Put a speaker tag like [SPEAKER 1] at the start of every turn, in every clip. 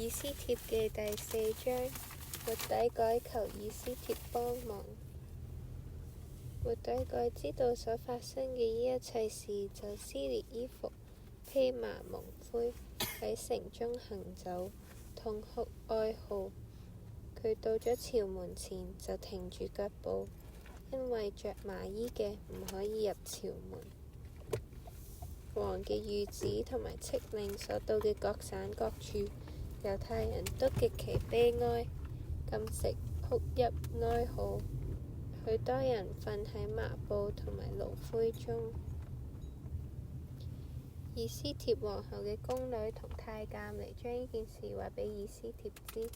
[SPEAKER 1] 以斯帖記第4章，末底改求以斯帖幫忙。末底改知道所發生嘅呢一切事，就撕裂衣服，披麻蒙灰，喺城中行走，痛哭哀號。佢到咗朝門前，就停住腳步，因為着麻衣嘅唔可以入朝門。王嘅諭旨同埋敕令所到嘅各省各處，猶太人都極其悲哀，禁食、哭泣、哀號，許多人瞓喺麻布同埋爐灰中。以斯帖皇后嘅宮女同太監嚟將呢件事話俾以斯帖知，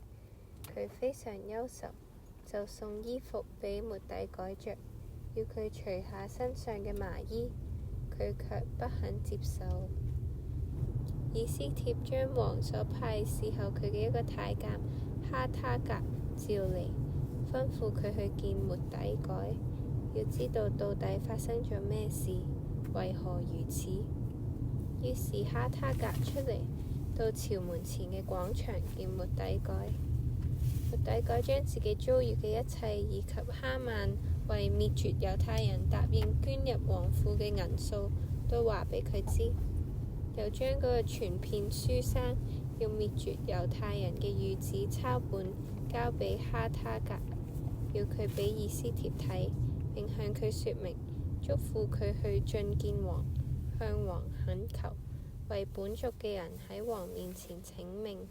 [SPEAKER 1] 佢非常憂愁，就送衣服俾末底改着，要佢除下身上嘅麻衣，佢卻不肯接受。以斯帖將王所派侍候佢嘅一個太監哈他革召嚟，吩咐佢去見末底改，要知道到底發生咗咩事，為何如此。於是哈他革出嚟，到朝門前嘅廣場見末底改。末底改將自己遭遇嘅一切，以及哈曼為滅絕猶太人答應捐入王庫嘅銀數，都話俾佢知。又將嗰個傳遍書珊要滅絕猶太人嘅諭旨抄本交俾哈他革，要佢俾以斯帖睇，並向佢說明，囑咐佢去進見王，向王懇求，為本族嘅人喺王面前請命。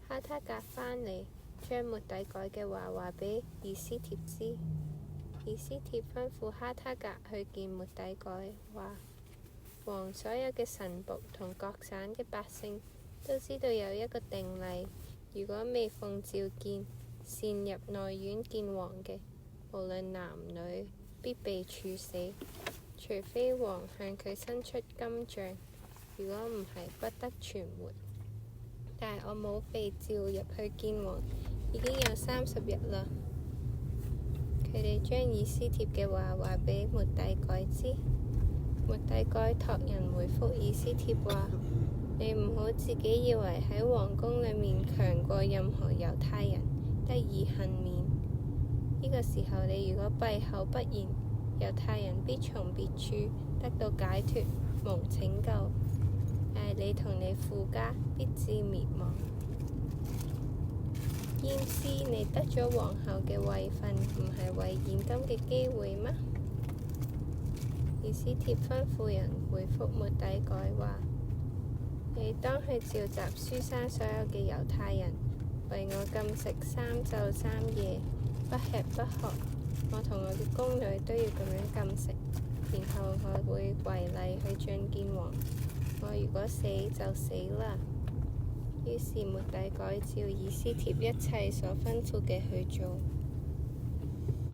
[SPEAKER 1] 哈他革返嚟，將末底改嘅話俾以斯帖知。以斯帖吩咐哈他革去見末底改，話王所有嘅臣僕同各省嘅百姓都知道有一個定例，如果未奉召見，擅入內院見王嘅，無論男女，必被處死，除非王向佢伸出金杖，如果唔係，不得存活。但我冇被召入去見王，已經有30日啦。佢哋將以斯帖嘅話俾末底改知。末底改託人回覆以斯帖話：你唔好自己以為喺皇宮裏面強過任何猶太人，得以幸免。呢個時候你如果閉口不言，猶太人必從別處得到解脫，蒙拯救，但係你同你父家必致滅亡。焉知你得咗皇后嘅位份，唔係為現今嘅機會嗎？以斯帖吩咐人回覆末底改話：你當去召集書珊所有嘅猶太人，為我禁食3晝3夜，不吃不喝。我同我嘅宮女都要咁樣禁食，然後我會違例去進見王。我如果死就死啦。於是末底改照以斯帖一切所吩咐嘅去做。